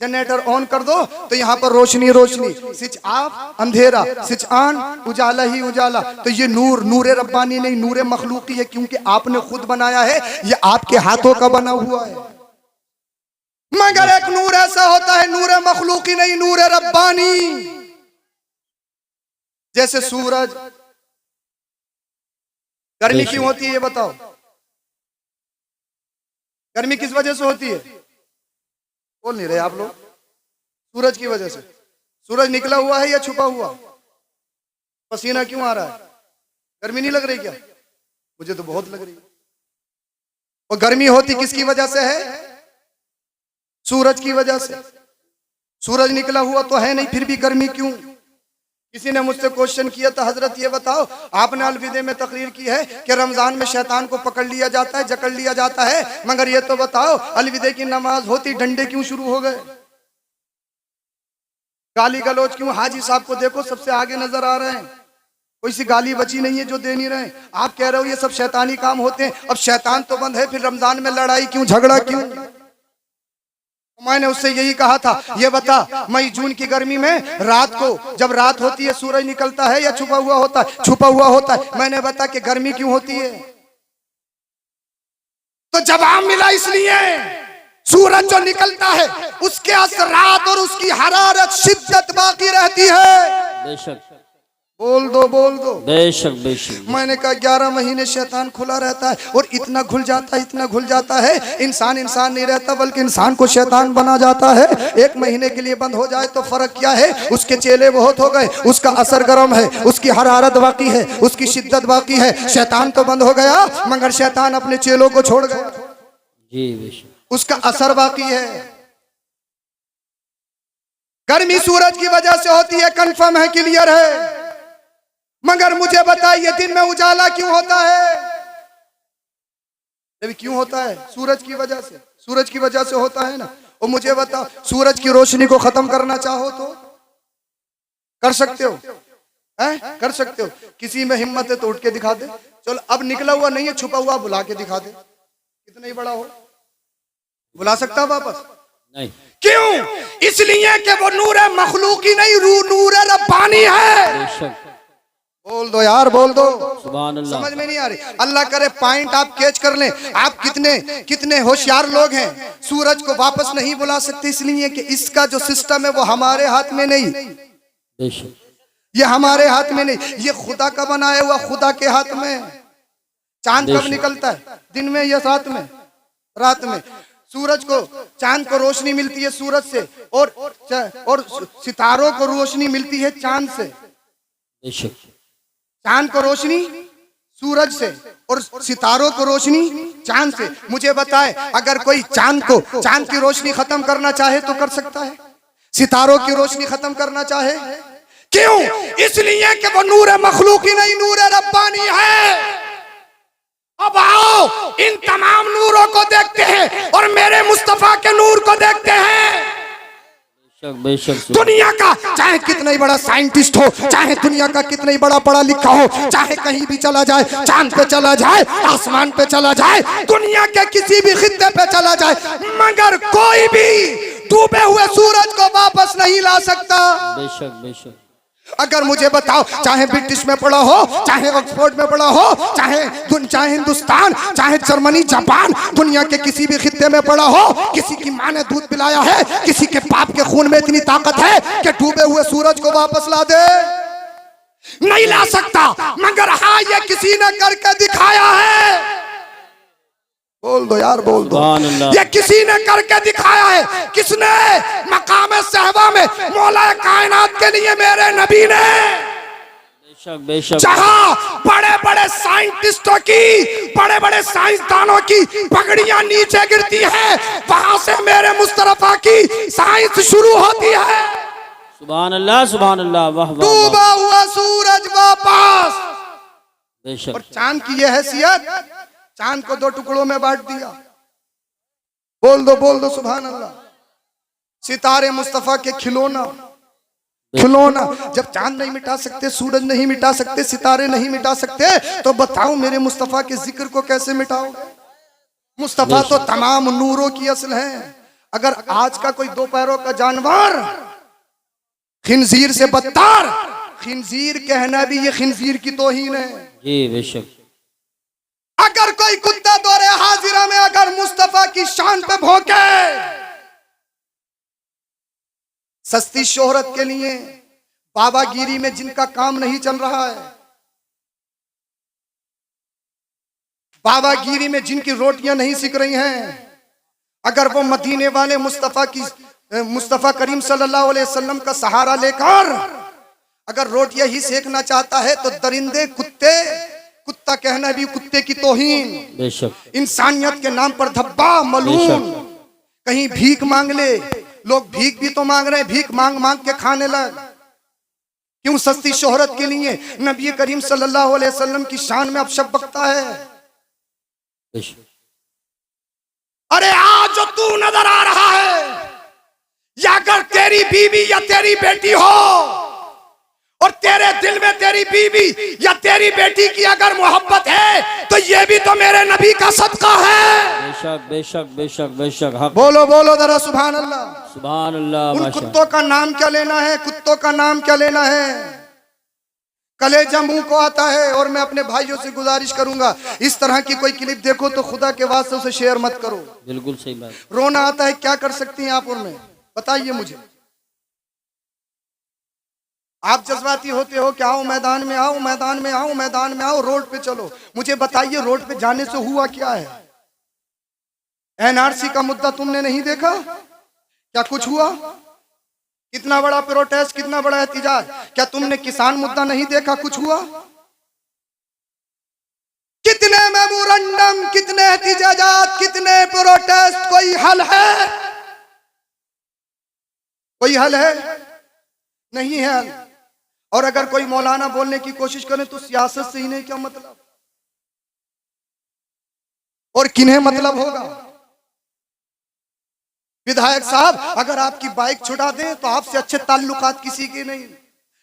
जनरेटर ऑन कर दो तो यहाँ पर रोशनी रोशनी, स्विच ऑफ अंधेरा, स्विच ऑन उजाला ही उजाला। तो ये नूर नूर रब्बानी नहीं, नूर मखलूकी है, क्योंकि आपने खुद बनाया है, ये आपके हाथों का बना हुआ है। मगर एक नूर ऐसा होता है नूर मखलूकी नहीं, नूर रब्बानी। जैसे सूरज, गर्मी क्यों होती है ये बताओ? गर्मी किस वजह से होती है? बोल नहीं रहे आप लोग। सूरज की वजह से। सूरज निकला हुआ है या छुपा हुआ? पसीना क्यों आ रहा है? गर्मी नहीं लग रही क्या? मुझे तो बहुत लग रही है। और गर्मी होती किसकी वजह से है? सूरज की वजह से। सूरज निकला हुआ तो है नहीं, फिर भी गर्मी क्यों? किसी ने मुझसे क्वेश्चन किया था, हजरत ये बताओ, आपने अलविदे में तकरीर की है कि रमजान में शैतान को पकड़ लिया जाता है, जकड़ लिया जाता है, मगर ये तो बताओ अलविदे की नमाज होती डंडे क्यों शुरू हो गए? गाली गलौज क्यों? हाजी साहब को देखो सबसे आगे नजर आ रहे हैं, कोई सी गाली बची नहीं है जो दे नहीं रहे। आप कह रहे हो ये सब शैतानी काम होते हैं। अब शैतान तो बंद है, फिर रमजान में लड़ाई क्यों, झगड़ा क्यों? मैंने उससे यही कहा था, ये बता मई जून की गर्मी में रात को जब रात होती है सूरज निकलता है या छुपा हुआ होता है? छुपा हुआ होता है। मैंने बता कि गर्मी क्यों होती है? तो जवाब मिला इसलिए सूरज जो निकलता है उसके असरात और उसकी हरारत शिद्दत बाकी रहती है। बेशक बोल दो, बोल दो। बेशक बेशक। मैंने कहा 11 महीने शैतान खुला रहता है और इतना घुल जाता है, इतना घुल जाता है, इंसान इंसान नहीं रहता बल्कि इंसान को शैतान बना जाता है। 1 महीने के लिए बंद हो जाए तो फर्क क्या है? उसके चेले बहुत हो गए, उसका असर गर्म है, उसकी हरारत बाकी है, उसकी शिद्दत बाकी है। शैतान तो बंद हो गया मगर शैतान अपने चेलों को छोड़ गया। जी बेशक। उसका असर बाकी है। गर्मी सूरज की वजह से होती है, कंफर्म है, क्लियर है। मगर मुझे बताइए दिन में उजाला क्यों होता है? अभी क्यों होता है? सूरज की वजह से। सूरज की वजह से होता है ना। और मुझे बताओ सूरज की रोशनी को खत्म करना चाहो तो कर सकते हो? कर सकते हो? किसी में हिम्मत है तो उठ के दिखा दे। चलो अब निकला हुआ नहीं है, छुपा हुआ बुला के दिखा दे, कितना ही बड़ा हो। बुला सकता वापस? नहीं। क्यों? इसलिए कि वो नूर मखलूकी नहीं, नूर रब्बानी है। बेशक। बोल दो यार, बोल दो। सुभान अल्लाह। समझ में नहीं आ रही? अल्लाह करे पॉइंट आप कैच कर लें। आप कितने कितने होशियार लोग हैं, सूरज को वापस नहीं बुला सकते इसलिए कि इसका जो सिस्टम है वो हमारे हाथ में नहीं। बेशक। ये हमारे हाथ में नहीं, ये खुदा का बनाया हुआ, खुदा के हाथ में। चांद कब निकलता है? दिन में या रात में? रात में। सूरज को, चांद को रोशनी मिलती है सूरज से और सितारों को रोशनी मिलती है चांद से। बेशक। चांद को रोशनी सूरज से और सितारों को रोशनी चांद से। मुझे बताए अगर कोई चांद की रोशनी खत्म करना चाहे तो कर सकता है? सितारों की रोशनी खत्म करना चाहे? क्यों? इसलिए कि वो नूर मखलूकी नहीं, नूर रब्बानी है। अब आओ इन तमाम नूरों को देखते हैं और मेरे मुस्तफा के नूर को देखते हैं। दुनिया का चाहे कितना ही बड़ा साइंटिस्ट हो, चाहे दुनिया का कितना ही बड़ा पढ़ा लिखा हो, चाहे कहीं भी चला जाए, चांद पे चला जाए, आसमान पे चला जाए, दुनिया के किसी भी खित्ते पे चला जाए, मगर कोई भी डूबे हुए सूरज को वापस नहीं ला सकता। बेशक बेशक। अगर मुझे बताओ चाहे ब्रिटिश में पढ़ा हो, चाहे ऑक्सफोर्ड में पढ़ा हो, चाहे हिंदुस्तान, चाहे जर्मनी, जापान, दुनिया के किसी भी खित्ते में पढ़ा हो, किसी की माँ ने दूध पिलाया है, किसी के बाप के खून में इतनी ताकत है कि डूबे हुए सूरज को वापस ला दे? नहीं ला सकता। मगर हाँ ये किसी ने करके दिखाया है। बोल दो यार, बोल दो। ये किसी ने करके दिखाया है। किसने? मकाम सहबा में मौला कायनात के लिए मेरे नबी ने। बेशक बेशक। जहां बड़े बड़े साइंटिस्टों की, बड़े बड़े साइंसदानों की पगड़ियां नीचे गिरती है, वहां से मेरे मुस्तफा की साइंस शुरू होती है। सुभान अल्लाह, सुभान अल्लाह। वाह वाह। डूबा हुआ सूरज वापस। बेशक। और चांद की यह हैसियत, चांद को 2 टुकड़ों में बांट दिया। बोल दो, बोल दो सुभान अल्लाह। सितारे मुस्तफा के खिलौना, खिलौना। जब चांद नहीं मिटा सकते, सूरज नहीं मिटा सकते, सितारे नहीं मिटा सकते, तो बताओ मेरे मुस्तफा के जिक्र को कैसे मिटाओगे? मुस्तफा तो तमाम नूरों की असल है। अगर आज का कोई 2 पैरों का जानवर खिंजीर से बदतर, खिंजीर कहना भी ये खिंजीर की तौहीन है। जी बेशक। अगर कोई कुत्ता दौरे हाजिरा में अगर मुस्तफा की शान पे भौंके, सस्ती शोहरत के लिए, बाबागिरी में जिनका काम नहीं चल रहा है, बाबागिरी में जिनकी रोटियां नहीं सिक रही हैं, अगर वो मदीने वाले मुस्तफा करीम सल्लल्लाहु अलैहि वसल्लम का सहारा लेकर अगर रोटियां ही सेकना चाहता है तो दरिंदे कुत्ते, कुत्ता कहना भी कुत्ते की तौहीन, बेशक, इंसानियत के नाम पर धब्बा मलून, कहीं भीख मांग ले। लोग भीख भी तो मांग रहे हैं, भीख मांग मांग के खाने लग। क्यों? सस्ती शोहरत के लिए। नबी करीम सल्लल्लाहु अलैहि वसल्लम की शान में अब शब बकता है। बेशक। अरे आज जो तू नजर आ रहा है, या अगर तेरी बीवी या तेरी बेटी हो और तेरे दिल में तेरी बीवी या तेरी बेटी की अगर मोहब्बत है तो ये भी तो मेरे नबी का सदका है। बेशक बेशक बेशक बेशक। हक। बोलो बोलो जरा सुभान अल्लाह। सुभान अल्लाह। उन माशा। कुत्तों का नाम क्या लेना है? कुत्तों का नाम क्या लेना है? कलेजा मुंह को आता है। और मैं अपने भाइयों से गुजारिश करूंगा, इस तरह की कोई क्लिप देखो तो खुदा के वास्ते उसे शेयर मत करो। बिल्कुल सही बात। रोना आता है, क्या कर सकती हैं आप उनमें? बताइए मुझे। आप जज्बाती होते हो कि आओ मैदान में आओ, मैदान में आओ, मैदान में आओ, रोड पे चलो। मुझे बताइए रोड पे जाने से हुआ क्या है? एनआरसी का मुद्दा तुमने नहीं देखा? क्या कुछ हुआ? कितना बड़ा प्रोटेस्ट, कितना बड़ा एहतिजाज। क्या तुमने किसान मुद्दा नहीं देखा? कुछ हुआ? कितने मेमोरेंडम, कितने एहतिजाजात, कितने प्रोटेस्ट। कोई हल है? कोई हल है? नहीं है हल। और अगर कोई मौलाना बोलने की कोशिश करे तो सियासत से इन्हें क्या मतलब, और किन्हें मतलब होगा? विधायक साहब अगर आपकी बाइक छुड़ा दें तो आपसे अच्छे ताल्लुकात किसी के नहीं।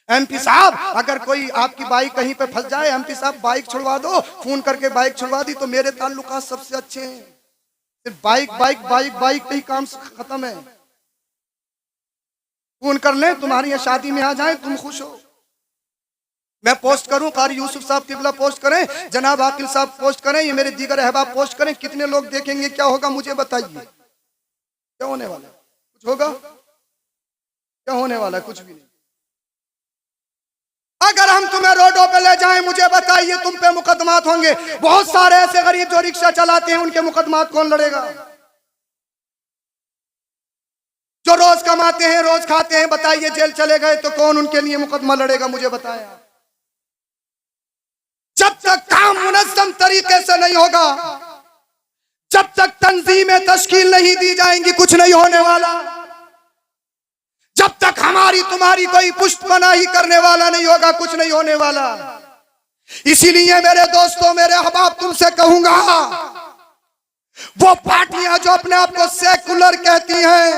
एमपी साहब अगर कोई आपकी बाइक कहीं पे फंस जाए, एमपी साहब बाइक छुड़वा दो, फोन करके बाइक छुड़वा दी तो मेरे ताल्लुकात सबसे अच्छे हैं। सिर्फ बाइक बाइक बाइक बाइक पे ही काम खत्म है। फोन कर लें, तुम्हारी यहाँ शादी में आ जाए, तुम खुश हो। मैं पोस्ट करूं, कारी यूसुफ साहब किबला पोस्ट करें, जनाब आकिल साहब पोस्ट करें, ये मेरे दीगर अहबाब पोस्ट करें, कितने लोग देखेंगे? क्या होगा मुझे बताइए? क्या होने वाला है? कुछ होगा? क्या होने वाला है? कुछ भी नहीं। अगर हम तुम्हें रोडों पे ले जाएं, मुझे बताइए तुम पे मुकदमात होंगे। बहुत सारे ऐसे गरीब जो रिक्शा चलाते हैं, उनके मुकदमात कौन लड़ेगा? जो रोज कमाते हैं, रोज खाते हैं, बताइए जेल चले गए तो कौन उनके लिए मुकदमा लड़ेगा? मुझे बताएं। जब तक काम मुनज़्ज़म तरीके से नहीं होगा, जब तक तंजीमें तश्कील नहीं दी जाएंगी, कुछ नहीं होने वाला। जब तक हमारी तुम्हारी कोई पुष्टपनाही करने वाला नहीं होगा, कुछ नहीं होने वाला। इसीलिए मेरे दोस्तों, मेरे अहबाब, तुमसे कहूंगा, वो पार्टियां जो अपने आप को सेकुलर कहती हैं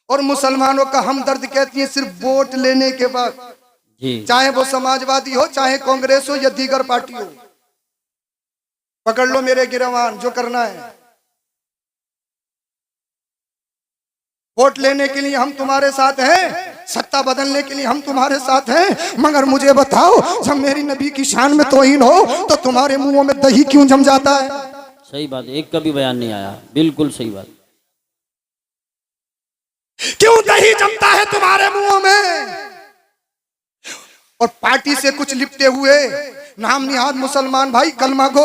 और मुसलमानों का हमदर्द कहती हैं, सिर्फ वोट लेने के बाद, चाहे वो समाजवादी हो, चाहे कांग्रेस हो या दीगर पार्टी हो, पकड़ लो मेरे गिरवान, जो करना है। वोट लेने के लिए हम तुम्हारे साथ हैं, सत्ता बदलने के लिए हम तुम्हारे साथ हैं, मगर मुझे बताओ, जब मेरी नबी की शान में तौहीन हो तो तुम्हारे मुंहों में दही क्यों जम जाता है? सही बात, एक कभी बयान नहीं आया। बिल्कुल सही बात। क्यों दही जमता है तुम्हारे मुंहों में? और पार्टी से कुछ लिपटे हुए नाम निहाद मुसलमान भाई, कलमा गो,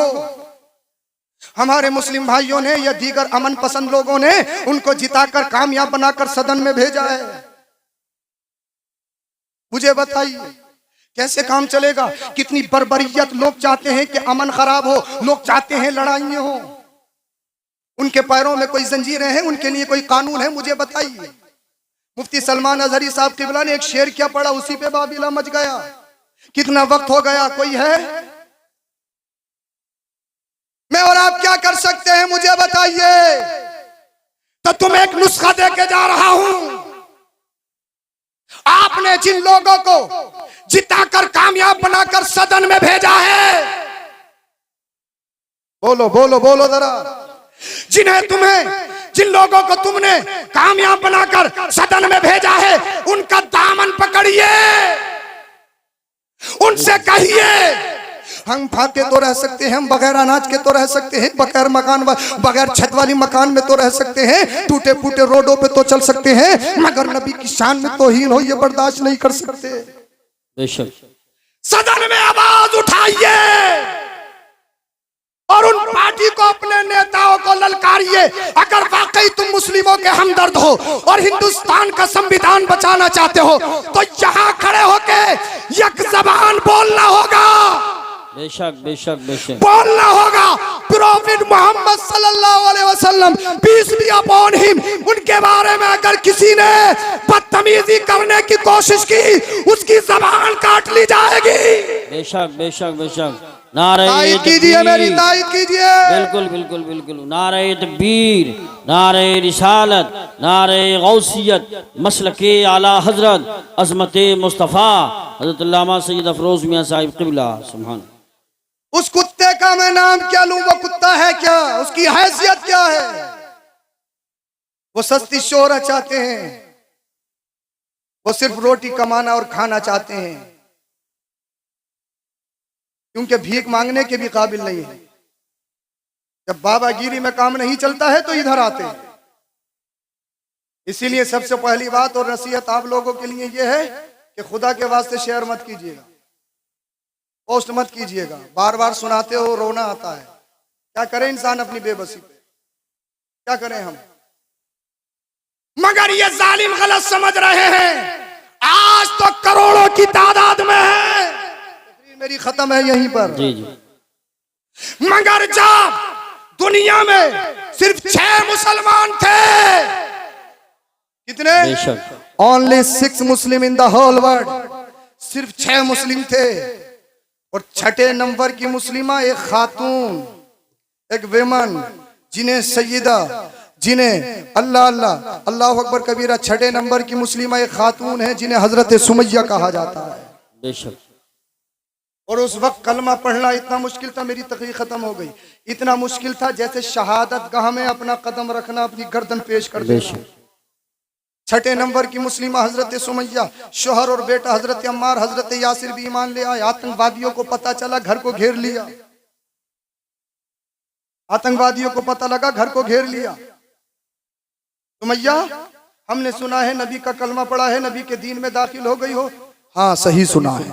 हमारे मुस्लिम भाइयों ने या दीगर अमन पसंद लोगों ने उनको जिताकर कामयाब बनाकर सदन में भेजा है। मुझे बताइए कैसे काम चलेगा? कितनी बर्बरियत। लोग चाहते हैं कि अमन खराब हो, लोग चाहते हैं लड़ाइयां हो, उनके पैरों में कोई जंजीरें हैं, उनके लिए कोई कानून है? मुझे बताइए। मुफ्ती सलमान अजहरी साहब किबला ने एक शेर क्या पढ़ा, उसी पे बाबिला मच गया। कितना वक्त हो गया, कोई है? मैं और आप क्या कर सकते हैं? मुझे बताइए। तो तुम एक नुस्खा दे के जा रहा हूं। आपने जिन लोगों को जिताकर कामयाब बनाकर सदन में भेजा है, बोलो बोलो बोलो जरा, जिन लोगों को तुमने कामयाब बनाकर सदन में भेजा है, उनका दामन पकड़िए, उनसे कहिए, हम भागे तो रह सकते हैं, हम बगैर अनाज के तो रह सकते हैं, बगैर मकान, बगैर छत वाली मकान में तो रह सकते हैं, टूटे फूटे रोडों पे तो चल सकते हैं, मगर नबी की शान में तौहीन हो ये बर्दाश्त नहीं कर सकते। बेशक। सदन में आवाज उठाइए और उन पार्टी को, अपने नेताओं को ललकारिए। अगर वाकई तुम मुस्लिमों के हमदर्द हो और हिंदुस्तान का संविधान बचाना चाहते हो तो यहाँ खड़े होके एक ज़बान बोलना होगा, बेशक बेशक बेशक बोलना होगा। प्रॉफिट मोहम्मद सल्लल्लाहु अलैहि वसल्लम पीस बी अपॉन हिम, उनके बारे में अगर किसी ने बदतमीजी करने की कोशिश की उसकी ज़बान काट ली जाएगी। बेशक बेशक बेशक। नारे ताईद कीजिए, मेरी ताईद कीजिए। बिल्कुल बिल्कुल बिल्कुल। नारे तकबीर, नारे रिसालत, नारे गौसियत, मसलके आला हजरत अजमत मुस्तफ़ा हजरत अल्लामा सैयद अफरोज मियाँ साहिब क़िबला। सुभान। उस कुत्ते का मैं नाम क्या लूं? वो कुत्ता है क्या? उसकी हैसियत क्या है? वो सस्ती शोहरत चाहते हैं, वो सिर्फ रोटी कमाना और खाना चाहते हैं, क्योंकि भीख मांगने के भी काबिल नहीं है। जब बाबागिरी में काम नहीं चलता है तो इधर आते हैं। इसीलिए सबसे पहली बात और नसीहत आप लोगों के लिए यह है कि खुदा के वास्ते शेयर मत कीजिएगा, पोस्ट मत कीजिएगा। बार बार सुनाते हो, रोना आता है। क्या करें इंसान अपनी बेबसी पे, क्या करें हम? मगर ये जालिम गलत समझ रहे हैं। आज तो करोड़ों की तादाद में है। मेरी खत्म है यहीं पर। जी जी। मगर जब दुनिया में सिर्फ 6 मुसलमान थे, कितने? बेशक। Only 6 Muslim in the whole world. सिर्फ 6 मुस्लिम थे और 6ठे नंबर की मुस्लिमा एक खातून, एक वेमन, जिन्हें सैयदा, जिन्हें अल्लाह अल्लाह अल्लाह अकबर कबीरा, 6ठे नंबर की मुस्लिमा एक खातून है जिन्हें हजरत सुमैया कहा जाता है। बेशक। और उस वक्त कलमा पढ़ना इतना मुश्किल था, मेरी तकरीर खत्म हो गई। इतना मुश्किल था जैसे शहादत गाह में अपना कदम रखना, अपनी गर्दन पेश कर देना। 6ठे नंबर की मुस्लिमा हजरत सुमैया, शोहर और बेटा हजरत अम्मार, हजरत यासिर भी ईमान ले आए। आतंकवादियों को पता चला, घर को घेर लिया। आतंकवादियों को पता लगा, घर को घेर लिया। सुमैया, हमने सुना है नबी का कलमा पढ़ा है, नबी के दीन में दाखिल हो गई हो। हाँ, सही सुना है।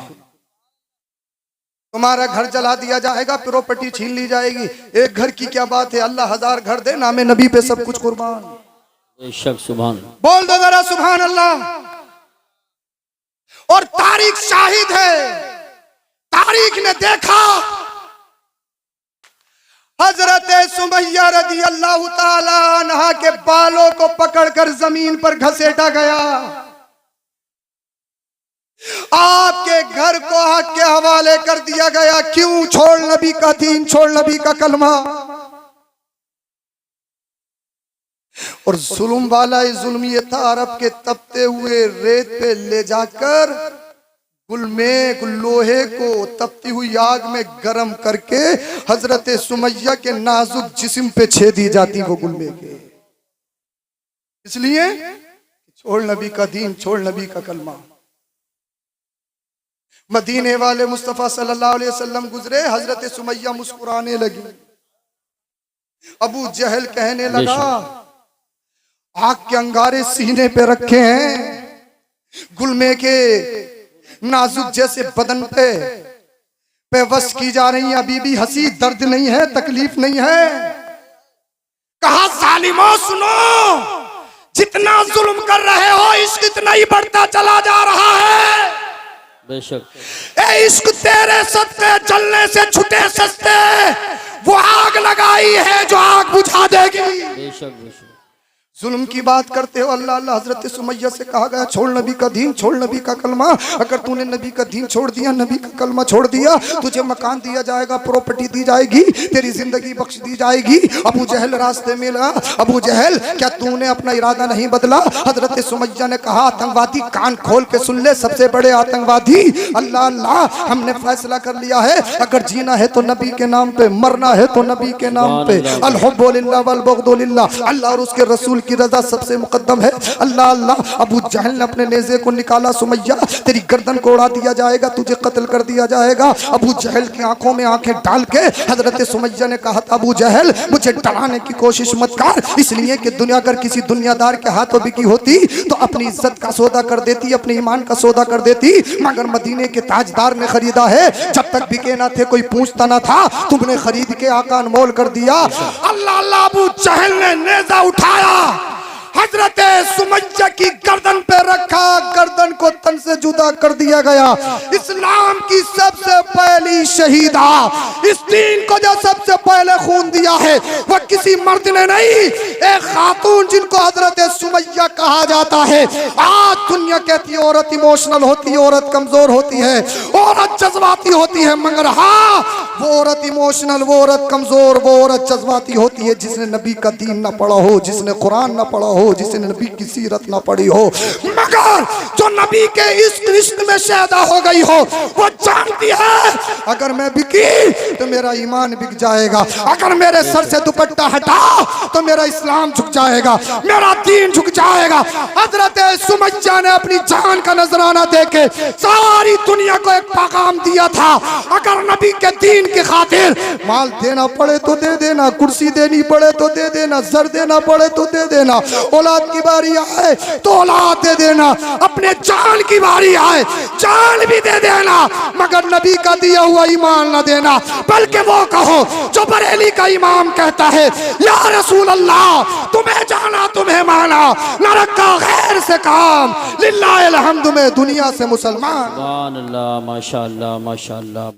तुम्हारा घर जला दिया जाएगा, प्रॉपर्टी छीन ली जाएगी। एक घर की क्या बात है, अल्लाह 1000 घर दे, नामे नबी पे सब कुछ कुर्बान। बेशक। सुभान। बोल दो जरा सुभान अल्लाह। और तारीख शाहिद है, तारीख ने देखा हजरत सुमैया रदी अल्लाह ताला अन्हा के बालों को पकड़कर जमीन पर घसीटा गया। आपके घर को हक के हवाले कर दिया गया। क्यों? छोड़ नबी का दीन, छोड़ नबी का कलमा। और जुल्म वाला जुल्म ये था, अरब के तपते हुए रेत पे ले जाकर गुलमे लोहे को तपती हुई आग में गर्म करके हजरत सुमैया के नाजुक जिस्म पे छेदी जाती वो गुलमे के। इसलिए छोड़ नबी का दीन, छोड़ नबी का कलमा। मदीने वाले मुस्तफा सल्लल्लाहु अलैहि वसल्लम गुजरे, हजरत सुमैया मुस्कुराने लगी। अबू जहल कहने लगा, आग के अंगारे सीने पे रखे हैं, गुलमे के नाजुक जैसे बदन पे बस की जा रही है, अभी भी हंसी, दर्द नहीं है, तकलीफ नहीं है। कहा, जालिमों सुनो, जितना जुल्म कर रहे हो इश्क इतना ही बढ़ता चला जा रहा है। बेशक। ए इश्क तेरे सत्ते जलने से छुटे सस्ते, वो आग लगाई है जो आग बुझा देगी। बेशक बेशक। जुल्म की बात करते हो, अल्लाह अल्लाह। हजरत सुमैया से कहा गया, छोड़ नबी का दीन, छोड़ नबी का कलमा। अगर तूने नबी का दीन छोड़ दिया, नबी का कलमा छोड़ दिया, तुझे मकान दिया जाएगा, प्रॉपर्टी दी जाएगी, तेरी जिंदगी बख्श दी जाएगी। अबू जहल रास्ते में लगा। अबू जहल, क्या तूने अपना इरादा नहीं बदला? हजरत सुमैया ने कहा, आतंकवादी कान खोल के सुन ले, सबसे बड़े आतंकवादी, अल्लाह अल्लाह, हमने फैसला कर लिया है, अगर जीना है तो नबी के नाम पे, मरना है तो नबी के नाम पे। अल हुब्बु लिल्लाह वल बुग़्दु लिल्लाह, अल्लाह और उसके रसूल की रजा सबसे मुकद्दम है। अल्लाह अल्लाह। अबू जहल ने अपने नेज़े को निकाला, सुमैया तेरी गर्दन को उड़ा दिया जाएगा, तुझे कत्ल कर दिया जाएगा। अबू जहल की आंखों में आंखें डाल के हजरत सुमैया ने कहा, अबू जहल मुझे डराने की कोशिश मत कर, इसलिए कि दुनिया अगर किसी दुनियादार के हाथों बिकी होती तो अपनी इज्जत का सौदा कर देती, अपने ईमान का सौदा कर देती, मगर मदीने के ताजदार ने खरीदा है, जब तक बिके ना थे कोई पूछता ना था, तुमने खरीद के आका अनमोल कर दिया। अल्लाह अल्लाह। अबू जहल ने नेज़ा उठाया, सुमैया की गर्दन पे रखा, गर्दन को तन से जुदा कर दिया गया। इस्लाम की सबसे पहली शहीदा, इस दीन को जो सबसे पहले खून दिया है वह किसी मर्द ने नहीं, एक खातून जिनको हजरत सुमैया कहा जाता है। आज दुनिया कहती है औरत इमोशनल होती है, औरत कमजोर होती है, औरत जज्बाती होती है, मगर हाँ वो औरत इमोशनल, वो औरत कमजोर, वो औरत जज्बाती होती है जिसने नबी का दीन ना पढ़ा हो, जिसने कुरान ना पढ़ा हो, जिसने नबी की सीरत ना पढ़ी हो, मगर जो नबी के इश्क में शैदा हो गई हो, वो जानती है अगर मैं बिकी तो मेरा ईमान बिक जाएगा, अगर मेरे सर से दुपट्टा हटा तो मेरा इस्लाम झुक जाएगा, मेरा दीन झुक जाएगा। हजरत सुमैया ने अपनी जान का नजराना देके सारी दुनिया को एक पैगाम दिया था, अगर नबी के दीन की खातिर माल देना पड़े तो दे देना, कुर्सी देनी पड़े तो दे देना, सर देना पड़े तो दे देना, औलाद की बारी आए तो औलाद दे देना, अपने जान की बारी आए जान भी दे देना, मगर नबी का दिया हुआ ईमान न देना। बल्कि वो कहो जो बरेली का इमाम कहता है, या रसूल अल्लाह तुम्हें जाना तुम्हें माना, न रखा गैर से काम, लिल्लाहिल हम्द में दुनिया से मुसलमान। सुभान अल्लाह, माशाअल्लाह माशाअल्लाह।